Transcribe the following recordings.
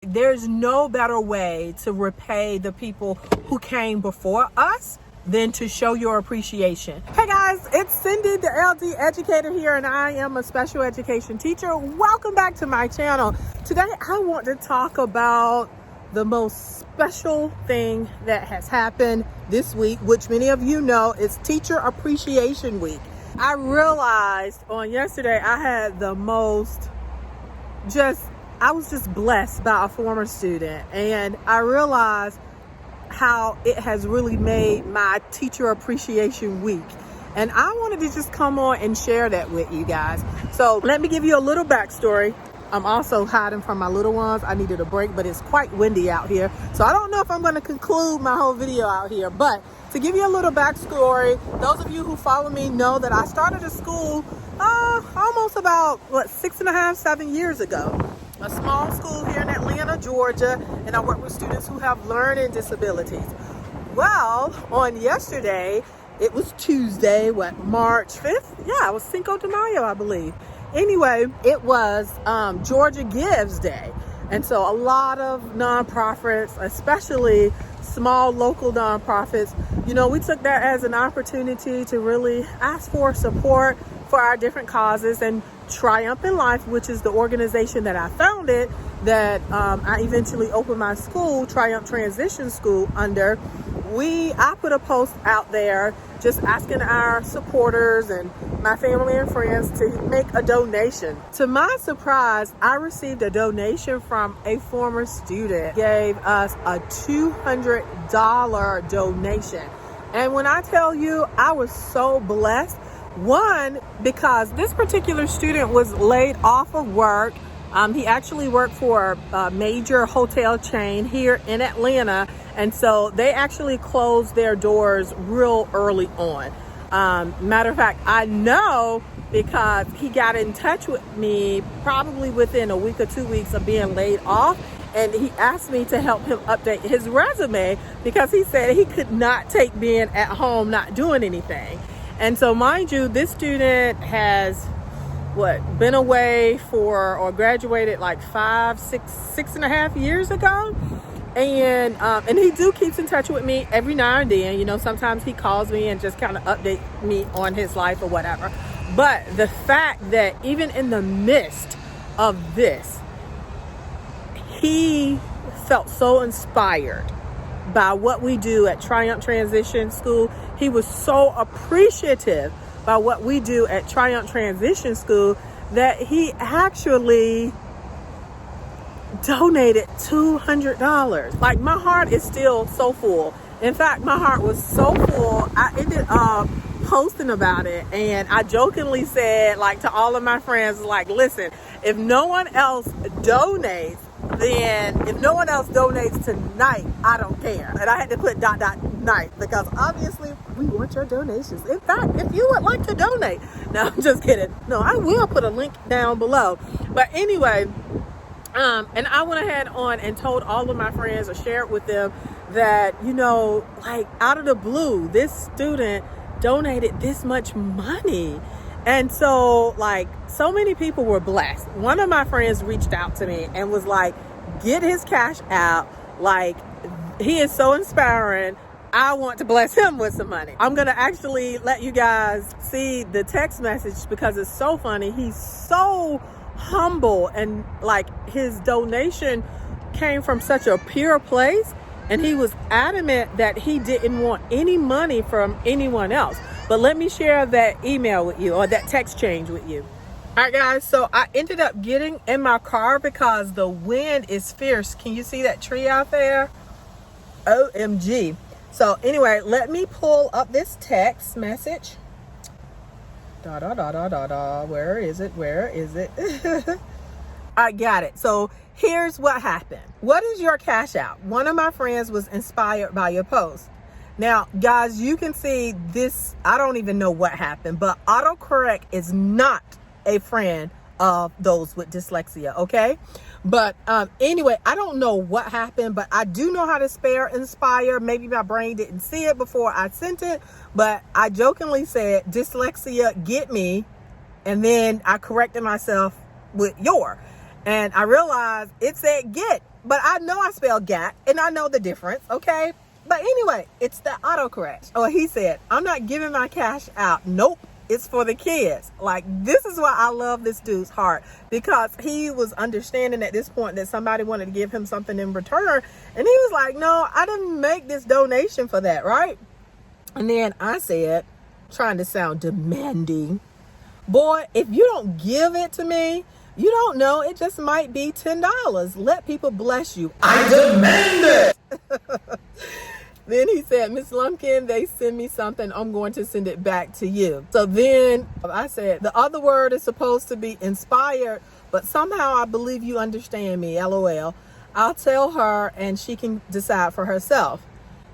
there's no better way to repay the people who came before us than to show your appreciation. Hey guys, it's Cindy, the LD educator here, and I am a special education teacher. Welcome back to my channel. Today, I want to talk about the most special thing that has happened this week, which many of you know is Teacher Appreciation Week. I realized on yesterday I had the most I was just blessed by a former student, and I realized how it has really made my Teacher Appreciation Week. And I wanted to just come on and share that with you guys. So let me give you a little backstory. I'm also hiding from my little ones. I needed a break, but it's quite windy out here. So I don't know if I'm going to conclude my whole video out here, but to give you a little backstory, those of you who follow me know that I started a school almost about 6.5, 7 years ago. A small school here in Atlanta, Georgia, and I work with students who have learning disabilities. Well, on yesterday, it was Tuesday, March 5th? Yeah, it was Cinco de Mayo, I believe. Anyway, it was Georgia Gives Day. And so a lot of nonprofits, especially small local nonprofits, we took that as an opportunity to really ask for support for our different causes. And Triumph in Life, which is the organization that I founded, that I eventually opened my school, Triumph Transition School, under. I put a post out there just asking our supporters and my family and friends to make a donation. To my surprise, I received a donation from a former student. He gave us a $200 donation. And when I tell you, I was so blessed. One, because this particular student was laid off of work. He actually worked for a major hotel chain here in Atlanta. And so they actually closed their doors real early on. Matter of fact, I know because he got in touch with me probably within a week or 2 weeks of being laid off. And he asked me to help him update his resume because he said he could not take being at home, not doing anything. And so mind you, this student has been away or graduated like 6.5 years ago. And he keeps in touch with me every now and then. Sometimes he calls me and just kind of updates me on his life or whatever. But the fact that even in the midst of this, he felt so inspired by what we do at Triumph Transition School. He was so appreciative by what we do at Triumph Transition School that he actually donated $200. Like, my heart is still so full. In fact, my heart was so full, I ended up posting about it, and I jokingly said, to all of my friends, listen, if no one else donates tonight, I don't care. And I had to put ... night, because obviously we want your donations. In fact, if you would like to donate, no, I'm just kidding. No, I will put a link down below. But anyway, and I went ahead on and told all of my friends or shared with them that, out of the blue, this student donated this much money. And so, so many people were blessed. One of my friends reached out to me and was like, get his cash out. He is so inspiring. I want to bless him with some money. I'm going to actually let you guys see the text message because it's so funny. He's so humble, and his donation came from such a pure place, and he was adamant that he didn't want any money from anyone else. But let me share that email with you, or that text change with you. All right, guys, so I ended up getting in my car because the wind is fierce. Can you see that tree out there? OMG. So anyway, let me pull up this text message. Where is it? I got it. So here's what happened. What is your cash out? One of my friends was inspired by your post. Now, guys, you can see this. I don't even know what happened, but autocorrect is not a friend of those with dyslexia, okay? But anyway, I don't know what happened, but I do know how to spell inspire. Maybe my brain didn't see it before I sent it, but I jokingly said dyslexia get me, and then I corrected myself with your, and I realized it said get. but I know I spell gat and I know the difference, okay? But anyway, it's the autocorrect. Oh, he said, I'm not giving my cash out. Nope, it's for the kids. Like, this is why I love this dude's heart, because he was understanding at this point that somebody wanted to give him something in return. And he was like, no, I didn't make this donation for that, right? And then I said, trying to sound demanding, boy, if you don't give it to me, you don't know, it just might be $10. Let people bless you. I demand it. Then he said, Miss Lumpkin, they send me something, I'm going to send it back to you. So then I said, the other word is supposed to be inspired, but somehow I believe you understand me, LOL. I'll tell her and she can decide for herself.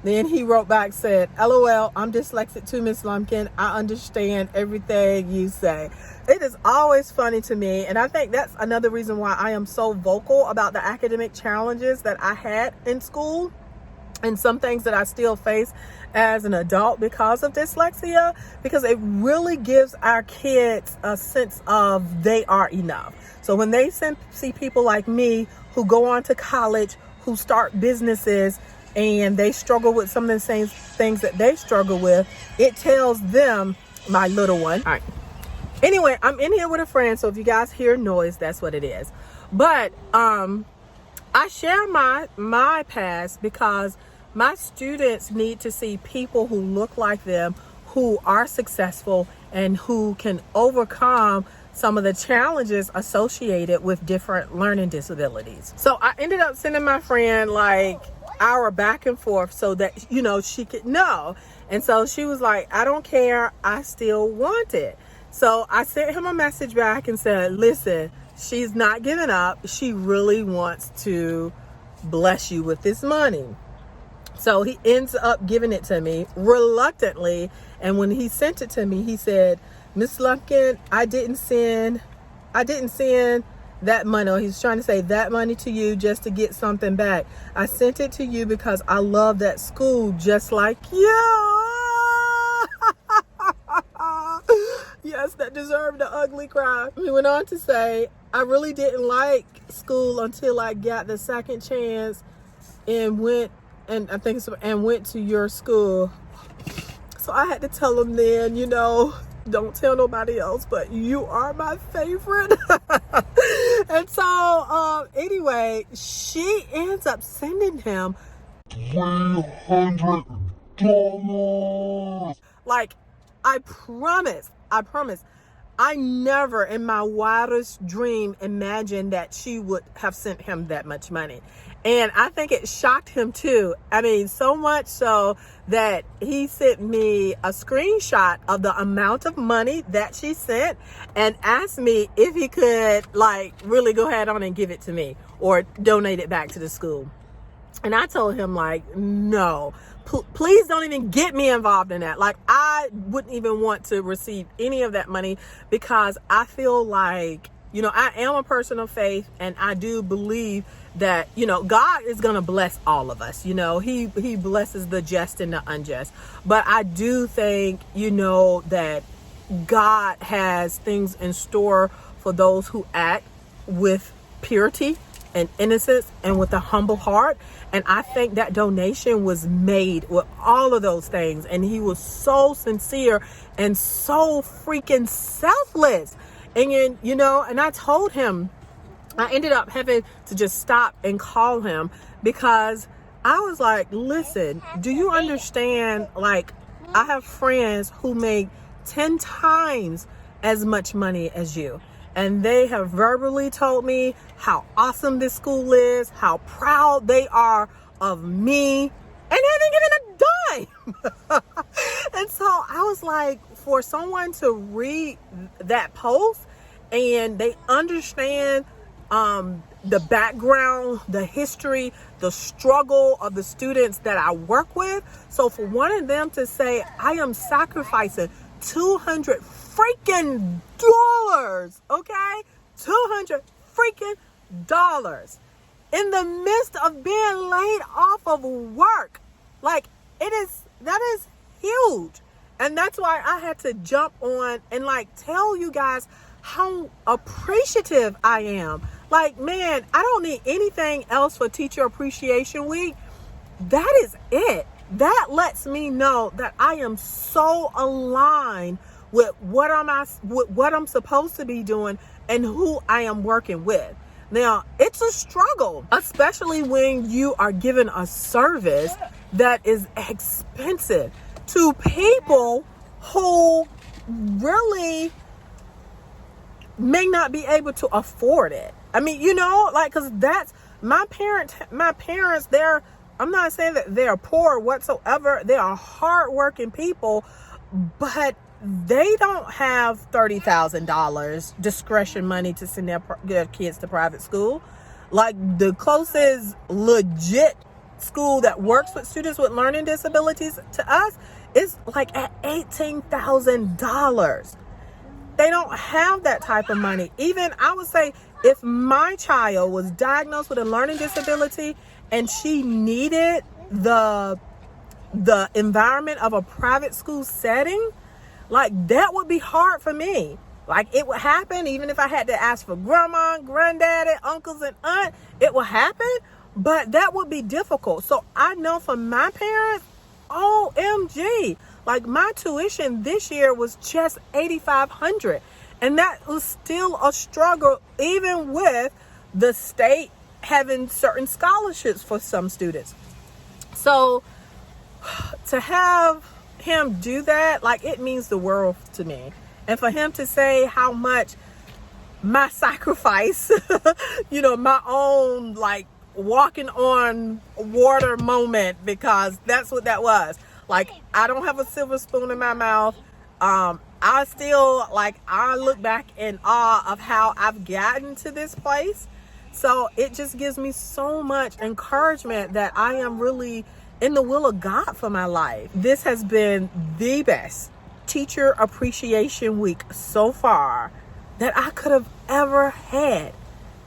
Then he wrote back, said, LOL, I'm dyslexic too, Miss Lumpkin. I understand everything you say. It is always funny to me. And I think that's another reason why I am so vocal about the academic challenges that I had in school and some things that I still face as an adult because of dyslexia, because it really gives our kids a sense of they are enough. So when they see people like me who go on to college, who start businesses, and they struggle with some of the same things that they struggle with, it tells them, my little one. All right. Anyway, I'm in here with a friend, so if you guys hear noise, that's what it is. But I share my past because my students need to see people who look like them, who are successful, and who can overcome some of the challenges associated with different learning disabilities. So I ended up sending my friend like our back and forth so that, you know, she could know. And so she was like, I don't care, I still want it. So I sent him a message back and said, listen, she's not giving up. She really wants to bless you with this money. So he ends up giving it to me reluctantly. And when he sent it to me, he said, Miss Lumpkin, I didn't send that money, or he's trying to say that money to you just to get something back. I sent it to you because I love that school just like you. Yes, that deserved an ugly cry. He went on to say, I really didn't like school until I got the second chance and went to your school. So I had to tell him then, you know, don't tell nobody else, but you are my favorite. And so anyway, she ends up sending him $300. Like, I promise, I never in my wildest dream imagined that she would have sent him that much money. And I think it shocked him too. I mean, so much so that he sent me a screenshot of the amount of money that she sent and asked me if he could like really go ahead on and give it to me or donate it back to the school. And I told him like, no, please don't even get me involved in that. Like, I wouldn't even want to receive any of that money because I feel like, you know, I am a person of faith and I do believe that, you know, God is going to bless all of us. You know, he blesses the just and the unjust. But I do think, you know, that God has things in store for those who act with purity and innocence and with a humble heart. And I think that donation was made with all of those things. And he was so sincere and so freaking selfless. And, you know, and I told him, I ended up having to just stop and call him because I was like, listen, do you understand? Like, I have friends who make 10 times as much money as you. And they have verbally told me how awesome this school is, how proud they are of me, and they haven't given a dime. And so I was like, for someone to read that post and they understand the background, the history, the struggle of the students that I work with. So for one of them to say, I am sacrificing $200 freaking dollars, okay? $200 freaking dollars in the midst of being laid off of work. Like, that is huge. And that's why I had to jump on and like tell you guys how appreciative I am Like, man, I don't need anything else for Teacher Appreciation Week. That is it. That lets me know that I am so aligned with what I'm supposed to be doing and who I am working with. Now, it's a struggle, especially when you are given a service that is expensive to people who really may not be able to afford it. I mean, because that's my parents, I'm not saying that they're poor whatsoever. They are hardworking people, but they don't have $30,000 discretion money to send their kids to private school. Like, the closest legit school that works with students with learning disabilities to us is like at $18,000. They don't have that type of money. Even, I would say, if my child was diagnosed with a learning disability and she needed the environment of a private school setting, like, that would be hard for me. Like, it would happen even if I had to ask for grandma, granddaddy, uncles, and aunt. It would happen, but that would be difficult. So I know for my parents, OMG, like, my tuition this year was just $8,500, and that was still a struggle, even with the state having certain scholarships for some students. So to have him do that, like, it means the world to me. And for him to say how much my sacrifice, my own, like, walking on water moment, because that's what that was. Like, I don't have a silver spoon in my mouth. I still, like, I look back in awe of how I've gotten to this place. So it just gives me so much encouragement that I am really in the will of God for my life. This has been the best Teacher Appreciation Week so far that I could have ever had.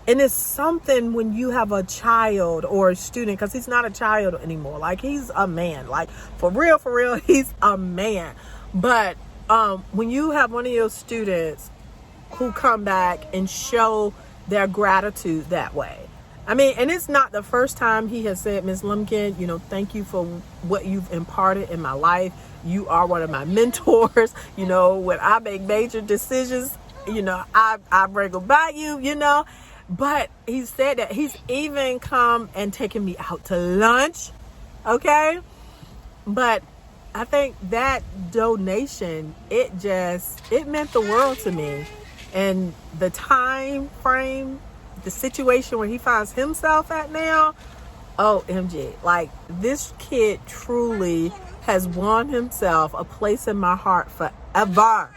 And it's something when you have a child or a student, because he's not a child anymore. Like, he's a man. Like, for real, he's a man. But when you have one of your students who come back and show their gratitude that way. I mean, and it's not the first time he has said, Ms. Lumpkin, thank you for what you've imparted in my life. You are one of my mentors. When I make major decisions, I bring them by you, But he said that he's even come and taken me out to lunch. Okay. But I think that donation, it meant the world to me. And the time frame, the situation where he finds himself at now, OMG. Like, this kid truly has won himself a place in my heart forever.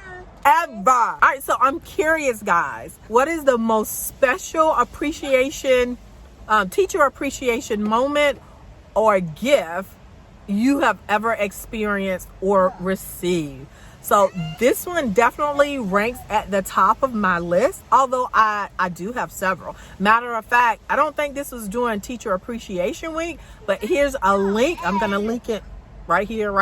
Ever. All right, so I'm curious, guys. What is the most special appreciation, teacher appreciation moment or gift you have ever experienced or received? So this one definitely ranks at the top of my list, although I do have several. Matter of fact, I don't think this was during Teacher Appreciation Week, but here's a link. I'm going to link it right here.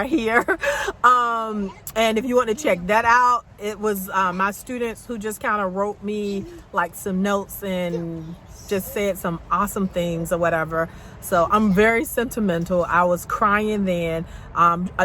And if you want to check that out, it was my students who just kind of wrote me like some notes and just said some awesome things or whatever. So I'm very sentimental. I was crying then.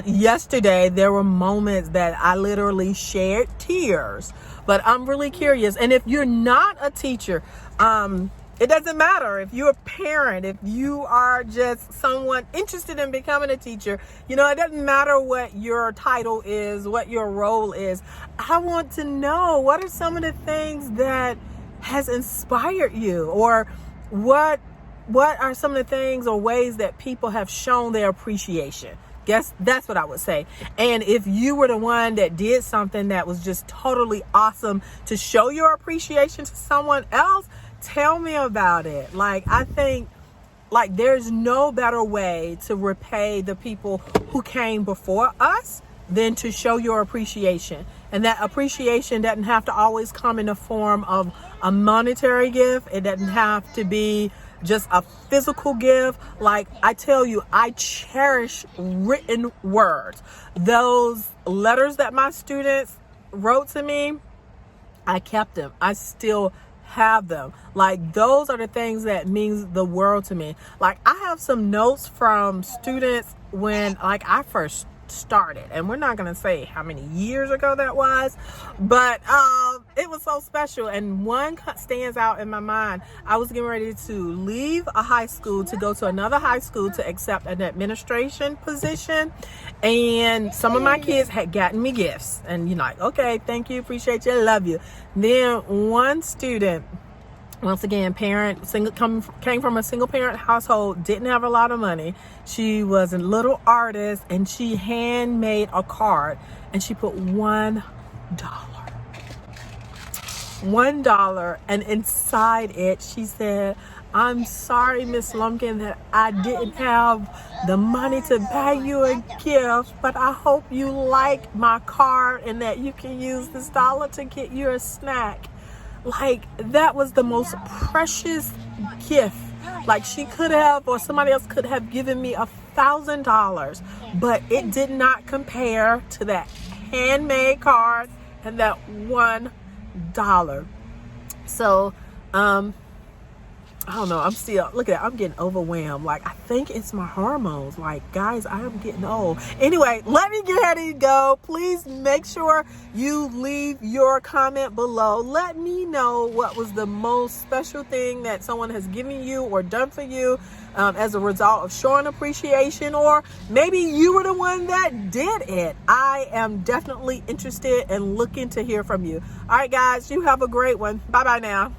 Yesterday, there were moments that I literally shed tears, but I'm really curious. And if you're not a teacher, it doesn't matter. If you're a parent, if you are just someone interested in becoming a teacher, it doesn't matter what your title is, what your role is. I want to know, what are some of the things that has inspired you, or what are some of the things or ways that people have shown their appreciation? Guess that's what I would say. And if you were the one that did something that was just totally awesome to show your appreciation to someone else, tell me about it. Like, I think, like, there's no better way to repay the people who came before us than to show your appreciation. And that appreciation doesn't have to always come in the form of a monetary gift. It doesn't have to be just a physical gift. Like, I tell you, I cherish written words. Those letters that my students wrote to me, I kept them. I still have them. Like, those are the things that means the world to me. Like, I have some notes from students when, like, I first started, and we're not going to say how many years ago that was, but it was so special. And one stands out in my mind. I was getting ready to leave a high school to go to another high school to accept an administration position, and some of my kids had gotten me gifts, and you're like, okay, thank you, appreciate you, love you. Then one student, once again, came from a single parent household, didn't have a lot of money. She was a little artist, and she handmade a card, and she put $1. $1, and inside it she said, "I'm sorry, Miss Lumpkin, that I didn't have the money to buy you a gift, but I hope you like my card and that you can use this dollar to get you a snack." Like, that was the most precious gift. Like, she could have, or somebody else could have given me $1,000, but it did not compare to that handmade card and that $1. So, I don't know. I'm still, look at that. I'm getting overwhelmed. Like, I think it's my hormones. Like, guys, I am getting old. Anyway, let me get ready to go. Please make sure you leave your comment below. Let me know what was the most special thing that someone has given you or done for you as a result of showing appreciation, or maybe you were the one that did it. I am definitely interested and looking to hear from you. All right, guys, you have a great one. Bye-bye now.